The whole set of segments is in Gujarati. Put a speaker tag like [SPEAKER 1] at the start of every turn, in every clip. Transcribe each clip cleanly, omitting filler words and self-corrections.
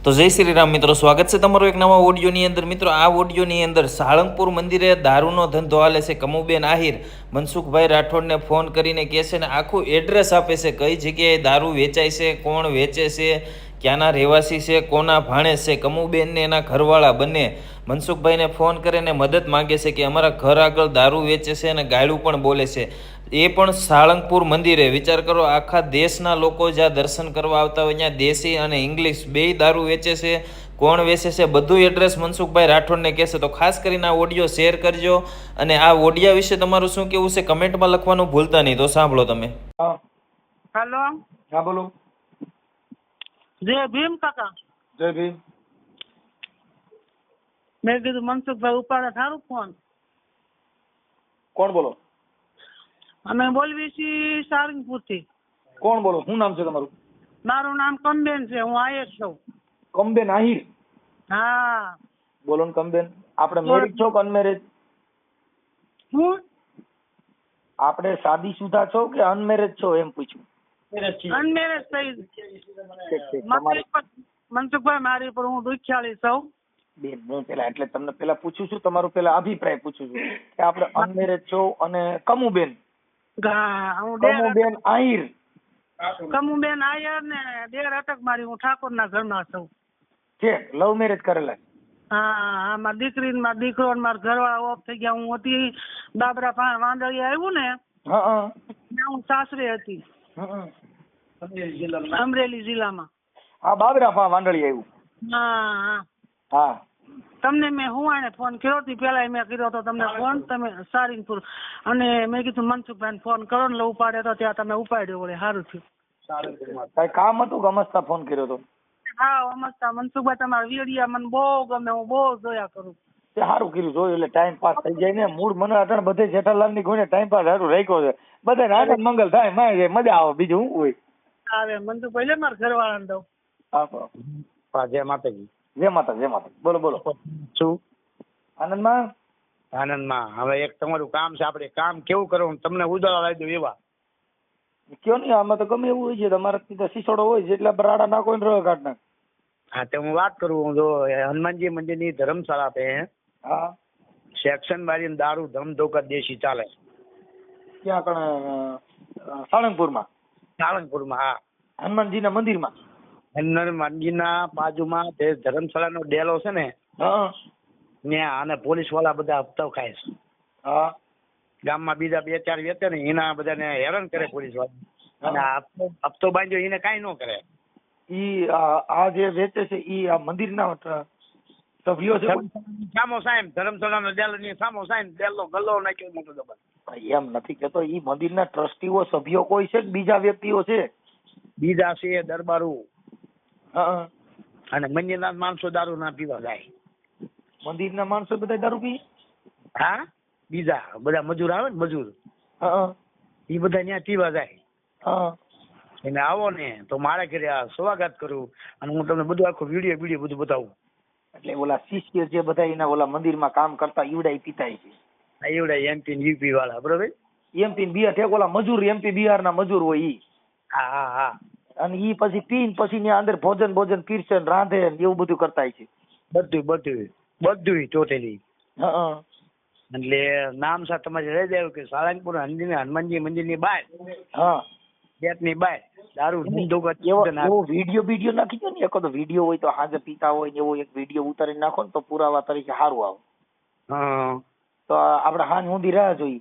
[SPEAKER 1] તો જય શ્રી રામ મિત્રો, સ્વાગત છે તમારું એક નવા ઓડિયોની અંદર. મિત્રો, આ ઓડિયોની અંદર સાળંગપુર મંદિરે દારૂનો ધંધો હાલે છે. કમુબેન આહિર મનસુખભાઈ રાઠોડને ફોન કરીને કહે છે ને આખું એડ્રેસ આપે છે, કઈ જગ્યાએ દારૂ વેચાય છે, કોણ વેચે છે, ક્યાંના રહેવાસી છે, કોના ભાણે છે. કમુબેનને એના ઘરવાળા બંને મનસુખભાઈને ફોન કરીને મદદ માગે છે કે અમારા ઘર આગળ દારૂ વેચે છે અને ગાળું પણ બોલે છે, એ પણ સાળંગપુર મંદિરે. વિચાર કરો, આખા દેશના લોકો જ્યાં દર્શન કરવા આવતા હોય ત્યાં દેશી અને ઇંગ્લિશ બેય દારૂ વેચે છે. કોણ વેચે છે બધું એડ્રેસ મનસુખભાઈ રાઠોડને કહેશે. તો ખાસ કરીને આ ઓડિયો શેર કરજો અને આ ઓડિયા વિશે તમારું શું કેવું છે કમેન્ટમાં લખવાનું ભૂલતા નહીં. તો સાંભળો તમે.
[SPEAKER 2] હેલો,
[SPEAKER 3] હા બોલો.
[SPEAKER 2] જય ભીમ કાકા.
[SPEAKER 3] જય ભીમ.
[SPEAKER 2] મેં કીધું મનસુખભાઈ ઉપાડે સારું ફોન.
[SPEAKER 3] કોણ બોલો?
[SPEAKER 2] અમે બોલવી છીએ સારંગપુર થી.
[SPEAKER 3] કોણ બોલો? શું નામ છે તમારું?
[SPEAKER 2] મારું નામ કમબેન છે, હું આયર છું.
[SPEAKER 3] કમબેન આહિર?
[SPEAKER 2] હા.
[SPEAKER 3] બોલો ને કમબેન. આપણે મેરિડ છો કે અનમેરેજ?
[SPEAKER 2] હું
[SPEAKER 3] આપણે શાદીશુદા છો કે અનમેરેજ છો એમ પૂછ્યું.
[SPEAKER 2] અનમેરેજ થઈ. મનસુખભાઈ મારી પર હું દુખ્યાળી છું.
[SPEAKER 3] બેન, હું પેલા એટલે તમને પેલા પૂછું છું, તમારું પેલા અભિપ્રાય પૂછું છું કે આપણે અનમેરેજ છો. અને કમુબેન, કમુબેન આહિર.
[SPEAKER 2] કમુબેન આયર ને દેર અટક મારી. હું ઠાકોર ના ઘરમાં છું.
[SPEAKER 3] છે લવ મેરેજ કરેલા?
[SPEAKER 2] હા, મારી દીકરી ને મારો દીકરો ને મારા ઘરવાળા ઓફ થઈ ગયા. હું હતી બાબરા વાંદળિયા આવ્યું ને,
[SPEAKER 3] હા
[SPEAKER 2] ત્યાં હું સાસરે હતી, અમરેલી જિલ્લામાં.
[SPEAKER 3] હા, બાબરા વાંદળી આવ્યું.
[SPEAKER 2] હા
[SPEAKER 3] હા.
[SPEAKER 2] તમને મેં હુવાને ફોન કર્યો હતી, પેલા મેં કર્યો હતો તમને ફોન, તમે સારંગપુર, અને મેં કીધું મનસુખભાઈ ફોન કરો ને ઉપાડ્યો તો ત્યાં તમે ઉપાડ્યો. વળે સારું થયું.
[SPEAKER 3] કઈ કામ હતું કે અમસ્તા ફોન કર્યો હતો?
[SPEAKER 2] હા, અમસ્તા. મનસુખભાઈ તમારા વિડીયા મને બહુ ગમે, હું બહુ જોયા કરું.
[SPEAKER 3] તે સારું કર્યું, જોયું એટલે ટાઈમ પાસ થઈ જાય ને. મૂળ મને અટણ બધે જેઠાલાલ ની કોઈ ટાઈમ પાસ સારું રાખ્યો છે. બધા આનંદ મંગલ થાય, માય જાય, મજા આવે, બીજું શું હોય.
[SPEAKER 2] આવે મનસુખભાઈ લે મારા ઘરવાળાને દઉં.
[SPEAKER 3] હા, જય માતાજી. જય માતા, જય માતા. બોલો બોલો.
[SPEAKER 4] શું
[SPEAKER 3] આનંદમાં?
[SPEAKER 4] આનંદમાં. હવે એક તમારું કામ છે, આપણે કામ કેવું કરવું તમને ઉદાહરણ લાવી દઉં એવા.
[SPEAKER 3] કયો નહીં, આમાં તો ગમે એવું હોય છે. તમારા ત્યાં સિસોડો હોય છે એટલે રાડા નાખો ને રહ કાઢ નાખ.
[SPEAKER 4] હા, તો હું વાત કરું. હું જો હનુમાનજી મંદિરની ધર્મશાળા पे
[SPEAKER 3] હા.
[SPEAKER 4] સેક્શન મારી દારૂ ધમધોકા દેશી ચાલે.
[SPEAKER 3] ક્યાં કણ? સાળંગપુરમાં?
[SPEAKER 4] સાળંગપુરમાં. હા,
[SPEAKER 3] હનુમાનજીના મંદિરમાં?
[SPEAKER 4] હનુમાનજીના બાજુમાં જે ધર્મશાળાનો ડેલો છે ને,
[SPEAKER 3] હા.
[SPEAKER 4] ત્યાં અને પોલીસ વાળા બધા હપ્તા ખાય છે.
[SPEAKER 3] હા.
[SPEAKER 4] ગામમાં બીજા 2-4 વેચે ને એના બધાને હેરાન કરે પોલીસ વાળા, અને હપ્તો બાંધ્યો એને કાંઈ ન કરે.
[SPEAKER 3] ઈ આ જે વેચે છે ઈ આ મંદિરના સભ્યો છે?
[SPEAKER 4] સામો સાહેબ ધર્મશાળાનો ડેલો ની સામો સાહેબ ડેલો ગલ્લો નાખ્યો મોટો દબાણ.
[SPEAKER 3] એમ નથી કેતો, ઈ મંદિરના ટ્રસ્ટીઓ સભ્યો કોઈ છે કે બીજા વ્યક્તિઓ છે?
[SPEAKER 4] બીજા છે દરબારો.
[SPEAKER 3] હા.
[SPEAKER 4] અને મંદિરના માણસો દારૂ ના પીવા જાય.
[SPEAKER 3] મંદિરના માણસો બધા દારૂ પી?
[SPEAKER 4] હા, બીજા બધા મજૂર આવે ને, મજૂર,
[SPEAKER 3] હા,
[SPEAKER 4] એ બધા ત્યાં પીવા જાય.
[SPEAKER 3] હા.
[SPEAKER 4] એને આવો ને તો મારા ઘરે સ્વાગત કરું અને હું તમને બધું આખું વિડીયો બધું બતાવું.
[SPEAKER 3] એટલે ઓલા શિષ્ય જે બધા એના ઓલા મંદિરમાં કામ કરતા ઈવડાઈ પીતાય છે?
[SPEAKER 4] એવડા એમપી યુપી વાળા, બરોબર?
[SPEAKER 3] એમપી બિહાર ઠેક ઓલા મજૂર એમપી બિહારના મજૂર હોય ઈ?
[SPEAKER 4] હા હા હા.
[SPEAKER 3] અને ઈ પછી પીને પછી ત્યાં અંદર ભોજન પીરસે ને રાંધે ને એવું બધું કરતા છે?
[SPEAKER 4] બધું ટોટલી.
[SPEAKER 3] હા.
[SPEAKER 4] એટલે નામ સાથે તમારે રહી જાય કે સાળંગપુર હનુમાનજી મંદિરની બહાર,
[SPEAKER 3] હા,
[SPEAKER 4] ગેટની બહાર દારૂ
[SPEAKER 3] એવો વિડીયો નાખી દો ને. એક તો વિડીયો હોય તો હાજર પીતા હોય ને એવો એક વિડીયો ઉતારી નાખો ને તો પુરાવા તરીકે સારું આવે.
[SPEAKER 4] હા,
[SPEAKER 3] તો આપણે હાન સુધી રાહ જોઈ.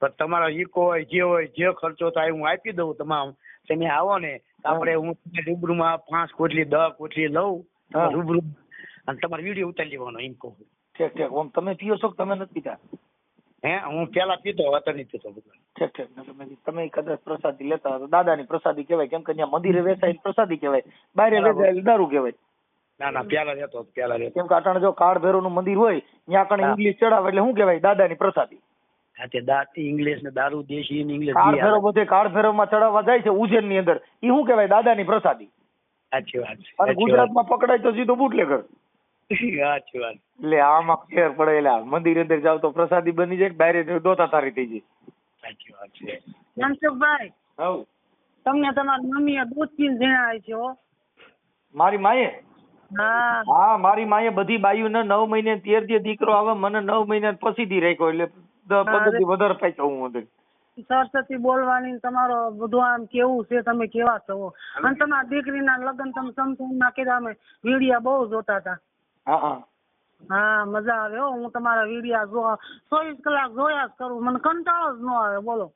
[SPEAKER 4] પણ તમારો ઈકો હોય જે ખર્ચો થાય હું આપી દઉં તમામ. તમે આવો ને આપણે હું રૂબરૂમાં 5 કોટલી 10 કોટલી લઉં રૂબરૂ, અને તમારે વિડીયો ઉતારી લેવાનો એમ કહું.
[SPEAKER 3] ઠીક. ઓમ તમે પીઓ છો કે તમે નથી પીતા?
[SPEAKER 4] હે, હું પેલા પીતો, હવે નહીં પીતો.
[SPEAKER 3] ઠીક. તમે કદાચ પ્રસાદી લેતા તો દાદાની પ્રસાદી કહેવાય, કેમ કે ત્યાં મંદિરે વેચાય પ્રસાદી કહેવાય, બહાર વેચાય દારૂ કહેવાય.
[SPEAKER 4] ના, પેલા લેતો.
[SPEAKER 3] કેમ કે અટાણે જો કાળ ભૈરવનું મંદિર હોય ત્યાં કણે ઇંગ્લિશ ચડાવે એટલે શું કહેવાય? દાદાની પ્રસાદી.
[SPEAKER 4] હા, તે દાતી ઇંગ્લિશ ને દારૂ દેશી ઇંગ્લિશ.
[SPEAKER 3] કાળ ભૈરવ બધે કાળ ભૈરવમાં ચડાવવા જાય છે ઉજ્જૈન ની અંદર, એ શું કહેવાય? દાદાની પ્રસાદી.
[SPEAKER 4] સાચી વાત.
[SPEAKER 3] અને ગુજરાતમાં પકડાય તો સીધો બુટલેગર.
[SPEAKER 4] સાચી વાત.
[SPEAKER 3] એટલે આમાં ફેર પડે. એટલે મંદિર અંદર જાવ તો પ્રસાદી બની જાય, બહાર દોતા તારી થઈ જાય.
[SPEAKER 4] સાચી વાત છે.
[SPEAKER 2] મનસુખભાઈ,
[SPEAKER 3] હવ
[SPEAKER 2] તમને તમારી મમ્મીએ દૂધ પીને જણાય છે હો.
[SPEAKER 3] મારી માએ?
[SPEAKER 2] હા
[SPEAKER 3] હા મારી માએ બધી બાયુને 9 મહિને 13 દી દીકરો આવે, મને 9 મહિના પછીથી રાખ્યો, એટલે 15 દી વધારે પાક્યો હું અંદર.
[SPEAKER 2] સરસ્વતી બોલવાની તમારો બધું આમ કેવું છે, તમે કેવા છો. અને તમારા દીકરીના લગ્ન તમે સમસમમાં કર્યા, અમે વિડીયા બહુ જોતા હતા.
[SPEAKER 3] હા હા
[SPEAKER 2] હા મજા આવે હો, હું તમારા વિડીયા 24 કલાક જોયા જ કરું, મને કંટાળો જ ન આવે. બોલો.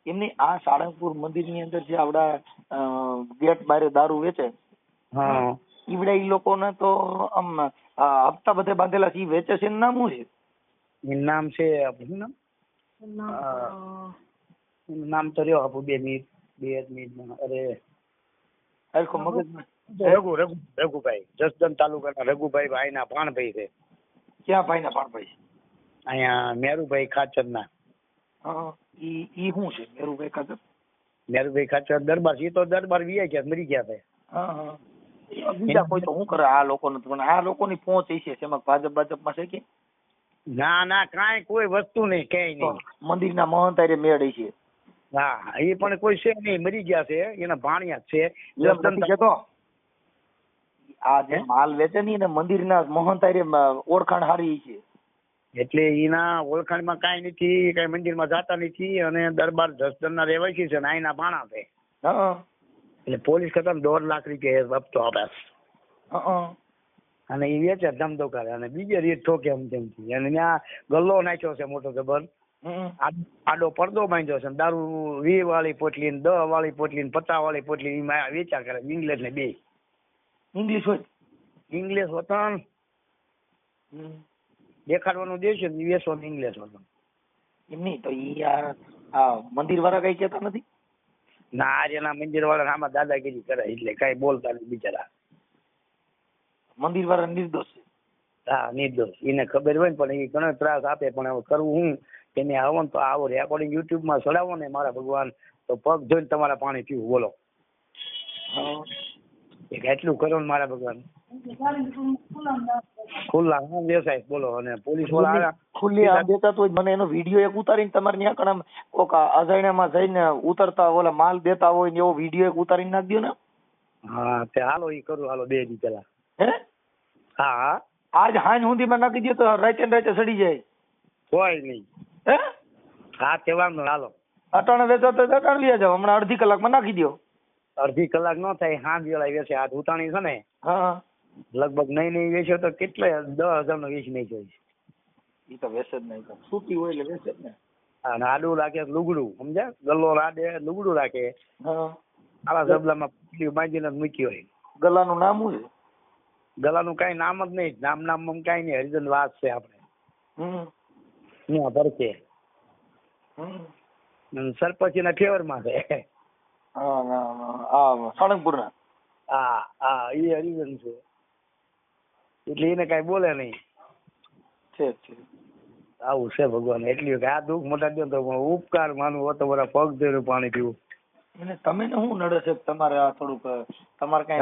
[SPEAKER 3] એમની આ સાળંગપુર મંદિરની અંદર જે આવડા ગેટ બારે દારૂ વેચે,
[SPEAKER 4] હા
[SPEAKER 3] ઈવડા ઈ લોકોને તો આમ હપ્તા બધે બાંધેલા છે, ઈ વેચે છે, એનું નામ શું છે?
[SPEAKER 4] એનું નામ છે શું નામ? એનું નામ તો રહ્યો આપું 2 મિનિટ. અરે
[SPEAKER 3] હરખો મગજમાં.
[SPEAKER 4] રઘુભાઈ, જસદણ તાલુકાના રઘુભાઈ ભાઈના ભાણભાઈ છે.
[SPEAKER 3] ક્યાં ભાઈ ના પાણભાઈ?
[SPEAKER 4] અહીંયા મેરુભાઈ ખાચરના.
[SPEAKER 3] હા ઈ શું છે મેરુભાઈ ખાતર?
[SPEAKER 4] મેરુભાઈ ખાચર દરબાર છે, તો દરબાર વીઆઈ ગયા, મરી ગયા છે.
[SPEAKER 3] હા હા બીજા કોઈ તો શું કરે આ લોકોને? પણ આ લોકોની પહોંચ છે, એમાં ભાજપમાં છે કે
[SPEAKER 4] ના કાંઈ કોઈ વસ્તુ નહીં, ક્યાંય નહીં.
[SPEAKER 3] મંદિરના મહંત હારે મેળ છે.
[SPEAKER 4] હા એ પણ કોઈ છે નહીં, મરી ગયા છે, એના ભાણિયા જ છે.
[SPEAKER 3] એમ નથી કહેતો. આ જે માલ વેચે ની ને મંદિરના મહંત હારે ઓળખાણ હારી છે,
[SPEAKER 4] એટલે એના ઓળખાણમાં કાંઈ નથી, કાંઈ મંદિરમાં જાતા નથી, અને દરબાર જસદણના રહેવાસી છે ને અહીંના ભાણા છે.
[SPEAKER 3] હા
[SPEAKER 4] એટલે પોલીસ ખતમ 1.5 લાખ રૂપિયા હપ્તો આપે, અને એ વેચે ધમધો કરે, અને બીજે રીત ઠોકે એમ તેમથી. અને ત્યાં ગલ્લો નાખ્યો છે મોટો જબર, આડો પડદો બાંધ્યો છે, દારૂ 20 વાળી પોટલી ને 10 વાળી પોટલી ને 50 વાળી પોટલી એમાં વેચા કરે, ઇંગ્લિશ ને 2.
[SPEAKER 3] ઇંગ્લિશ હોય,
[SPEAKER 4] ઇંગ્લિશ વતન દેખાડવાનું દેશે ને વેચવાનું ઇંગ્લિશ વતન.
[SPEAKER 3] એમ નહીં તો ઈ આ મંદિર વાળા કઈ કેતા નથી?
[SPEAKER 4] ના આજના મંદિર વાળા આમાં દાદાગીરી કરે, એટલે કઈ બોલતા નથી બિચારા.
[SPEAKER 3] મંદિર વાળા નિર્દોષ છે.
[SPEAKER 4] હા નિર્દોષ, એને ખબર હોય ને, પણ એ ઘણો ત્રાસ આપે. પણ હવે કરવું હું, એને આવો ને તો આવો રેકોર્ડિંગ યુટ્યુબ માં ચડાવો ને મારા ભગવાન, તો પગ ધોઈને તમારા પાણી પીવું. બોલો એટલું કરો ને મારા ભગવાન. ખુલ્લા વ્યવસાય બોલો. અને પોલીસ વાળા
[SPEAKER 3] ખુલ્લી આમ દેતા તો મને એનો વિડીયો એક ઉતારીને તમારે ત્યાં કણ કોક અજાણ્યામાં જઈને ઉતરતા ઓલા માલ દેતા હોય ને એવો વિડીયો એક ઉતારીને નાખી દો ને.
[SPEAKER 4] હા તે હાલો ઈ કરું, હાલો 2 દી પેલા.
[SPEAKER 3] હે
[SPEAKER 4] હા
[SPEAKER 3] આજ હાંજ સુધીમાં નાખી દો તો રાતે સડી જાય.
[SPEAKER 4] કોઈ નહીં.
[SPEAKER 3] હે
[SPEAKER 4] હા તે વાંધો, હાલો
[SPEAKER 3] અટાણે વેચો તો અટાણે લઈ જાવ, હમણાં અડધી કલાકમાં નાખી દો.
[SPEAKER 4] અડધી કલાક નો થાય, હાથ વેળા વેચે. હાથ ઉતાણી છે ને
[SPEAKER 3] હા
[SPEAKER 4] લગભગ નહીં વેચ્યો તો કેટલે 10,000 નો વેચી નહીં જોઈશ.
[SPEAKER 3] ઈ તો વેચે જ નહીં, સૂકી હોય એટલે વેચે જ ને.
[SPEAKER 4] અને આડું રાખે લુગડું, સમજ્યા? ગલ્લો રાડે લુગડું રાખે,
[SPEAKER 3] હા
[SPEAKER 4] આલા જબલામાં પટલી બાંધીને મૂકી હોય.
[SPEAKER 3] ગલાનું નામ શું છે?
[SPEAKER 4] ગલાનું કઈ નામ જ નહીં, નામ કઈ નહીં. હરિજન વાસ છે આપણે ત્યાં ભરકે, સરપંચ ના ફેવર માં છે.
[SPEAKER 3] સાળંગપુર ના.
[SPEAKER 4] હા એ હરિજન છે, એટલે એને કઈ બોલે નહીં. આવું છે ભગવાન. એટલું કે આ દુઃખ મોટા દો તો ઉપકાર માનવું હોય તો બધા પગ ધોઈને પાણી પીવું.
[SPEAKER 3] એને તમે ને શું નડે છે? તમારે આ થોડુંક તમારે કઈ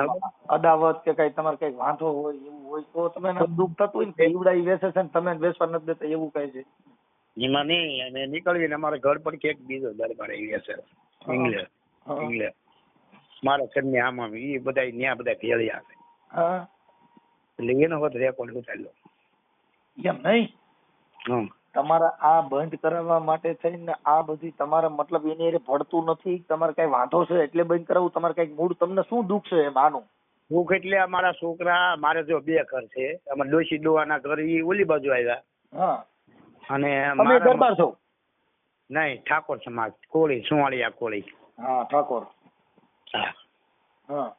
[SPEAKER 3] અદાવત કે કઈ તમારે કઈ વાંધો હોય એવું હોય તો તમે દુઃખ થતું હોય ને કે ઈવડા વેચે છે ને તમે વેચવા નથી દેતા એવું કઈ છે?
[SPEAKER 4] એમાં નહીં. અને નીકળીને અમારા ઘર પર કેક બીજો દરબાર વેચે ઇંગ્લેન્ડ મારા ઘરની આમાં એ બધા ત્યાં બધા ભેળી આવે. એટલે એનો હોત રેકોર્ડ ઉતાર્યો.
[SPEAKER 3] એમ નહીં, તમારા આ બંધ કરાવવા માટે થઈને આ બધી તમારા મતલબ એની હારે ભળતું નથી, તમારે કઈ વાંધો છે એટલે બંધ કરાવવું? તમારે કઈક મૂળ તમને શું દુઃખ છે એમ આનું?
[SPEAKER 4] દુઃખ એટલે અમારા છોકરા, મારે જો 2 ઘર છે. અમારે ડોશી ડોવાના ઘર ઈ ઓલી બાજુ આવ્યા, અને
[SPEAKER 3] તમે દરબાર છો?
[SPEAKER 4] નહીં, ઠાકોર સમાજ, કોળી, સુવાળિયા કોળી.
[SPEAKER 3] હા ઠાકોર.
[SPEAKER 4] હા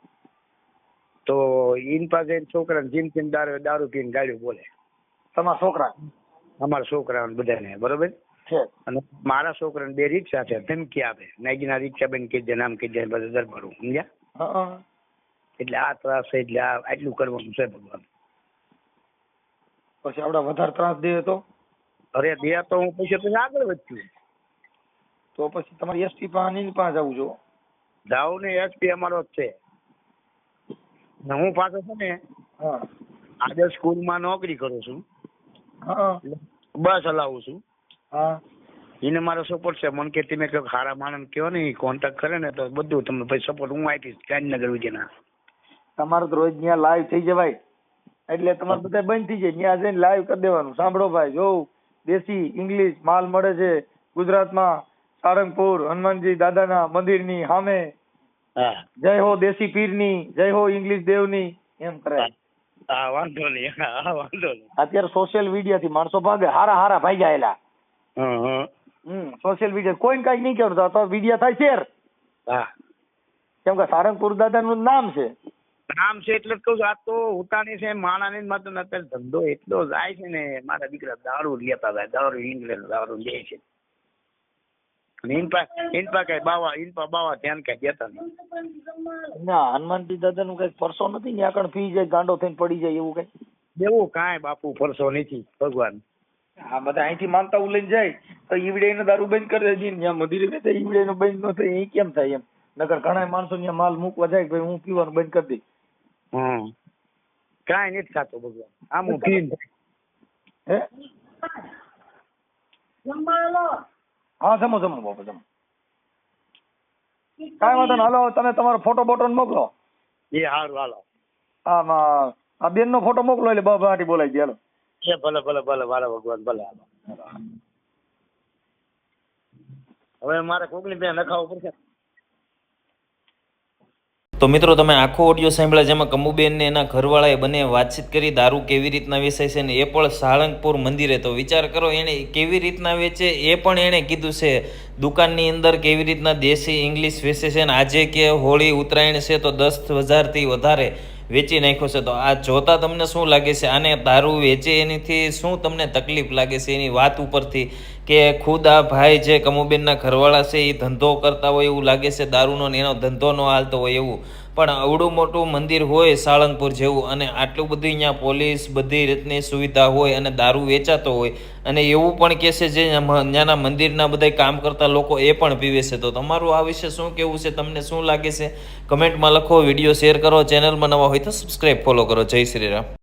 [SPEAKER 4] તો ઈન પાસે છોકરા જીમ દારૂ પીને ગાડી બોલે.
[SPEAKER 3] તમારા છોકરા?
[SPEAKER 4] અમારા છોકરા બધાને બરોબર છે. અને મારા છોકરાને 2 રિક્ષા છે, ધમકી આપે, નાગીના રિક્ષા બેન કહી દે, નામ કહી દે, બધા દરબારું, સમજ્યા? એટલે આ ત્રાસ છે, એટલે આટલું કરવાનું છે ભગવાન.
[SPEAKER 3] પછી આપડે વધારે ત્રાસ દે તો?
[SPEAKER 4] અરે દે તો હું પછી આગળ વધ્યું.
[SPEAKER 3] તો પછી તમારી એસપી પાસે જવું છો?
[SPEAKER 4] જાવ ને, એસપી અમારો જ છે. હું પાછો છે ને આજે સ્કૂલમાં નોકરી કરું છું, બસ હલાવું છું. એને મારો સપોર્ટ છે. મને કે તમે કયો ખારા માણસ કયો ને કોન્ટેક્ટ કરે ને તો બધું તમને પછી સપોર્ટ હું આપીશ. ગાંધીનગર વિજયના
[SPEAKER 3] તમારે તો રોજ ત્યાં લાઈવ થઈ જવાય. એટલે તમારે બધા બંધ થઈ જાય. ત્યાં જઈને લાઈવ કરી દેવાનું. સાંભળો ભાઈ, જોઉં દેશી ઇંગ્લિશ માલ મળે છે ગુજરાતમાં, સારંગપુર હનુમાનજી દાદાના મંદિરની સામે.
[SPEAKER 4] હા
[SPEAKER 3] જય હો દેશી પીરની, જય હો ઇંગ્લિશ દેવની, એમ કરે.
[SPEAKER 4] હા વાંધો નહીં. હા વાંધો નહીં.
[SPEAKER 3] અત્યારે સોશિયલ મીડિયા થી માણસો ભાગે, હારા ભાઈ જાયેલા. સોશિયલ મીડિયા કોઈને કઈ નહીં કહેવાનું, તો વિડિયા થાય શેર.
[SPEAKER 4] હા
[SPEAKER 3] કેમ કે સારંગપુર દાદાનું નામ છે.
[SPEAKER 4] નામ છે એટલે જ કહું છું. આ તો ઉતાની છે માણાની માત્ર અત્યારે ધંધો એટલો જાય છે ને, મારા દીકરા દારૂ લેતા જાય, દારૂ ઇંગ્લેન્ડ દારૂ લે છે. અને ઇનપા કઈ બાવા ધ્યાન કઈ દેતા નહીં.
[SPEAKER 3] ના હનુમાનજી દાદા નું કઈ પરસો નથી ને, આગળ પી જાય ગાંડો થઈને પડી જાય એવું કઈ?
[SPEAKER 4] એવું કાંઈ બાપુ પરસો નથી ભગવાન.
[SPEAKER 3] હા બધા અહીંથી માનતા લઈને જાય તો ઈવડે નો દારૂ બંધ કરી દે. જ્યાં મંદિરે બેઠા ઈવડે નો બંધ ન થાય, એ કેમ થાય એમ? નકર ઘણા માણસો ત્યાં માલ મૂકવા જાય ભાઈ હું પીવાનું બંધ કરી દઈ.
[SPEAKER 4] કાંઈ નથી થતું ભગવાન. આમ હું પીને
[SPEAKER 3] હે હા જમો બાપા જમો. કાંઈ વાંધો ને, હાલો તમે તમારો ફોટો બોટો મોકલો.
[SPEAKER 4] એ સારું હાલો.
[SPEAKER 3] આમાં આ બેન નો ફોટો મોકલો એટલે બાબાટી બોલાવી દે. હાલો
[SPEAKER 4] એ ભલે ભગવાન ભલે. હવે મારે કોકની ત્યાં લખાવવું પડશે.
[SPEAKER 1] તો મિત્રો તમે આખો ઓડિયો સાંભળ્યા, જેમાં કમુબેન ને એના ઘરવાળાએ બંને વાતચીત કરી દારૂ કેવી રીતના વેચાય છે ને એ પણ સાળંગપુર મંદિરે. તો વિચાર કરો એને કેવી રીતના વેચે એ પણ એણે કીધું છે. દુકાનની અંદર કેવી રીતના દેશી ઇંગ્લિશ વેચે છે ને આજે કે હોળી ઉત્તરાયણ છે તો 10,000થી વધારે વેચી નાખ્યો છે. તો આ જોતા તમને શું લાગે છે? આને દારૂ વેચે એનીથી શું તમને તકલીફ લાગે છે એની વાત ઉપરથી, કે ખુદ આ ભાઈ જે કમુબેનના ઘરવાળા છે એ ધંધો કરતા હોય એવું લાગે છે દારૂનો, ને એનો ધંધો ન હાલતો હોય એવું. પણ આવડું મોટું મંદિર હોય સાળંગપુર જેવું, અને આટલું બધું અહીંયા પોલીસ બધી રીતની સુવિધા હોય અને દારૂ વેચાતો હોય, અને એવું પણ કહે છે જે ત્યાંના મંદિરના બધા કામ કરતા લોકો એ પણ પીવે છે. તો તમારું આ વિશે શું કહેવું છે? તમને શું લાગે છે? કમેન્ટમાં લખો, વિડીયો શેર કરો, ચેનલમાં નવા હોય તો સબસ્ક્રાઈબ ફોલો કરો. જય શ્રી રામ.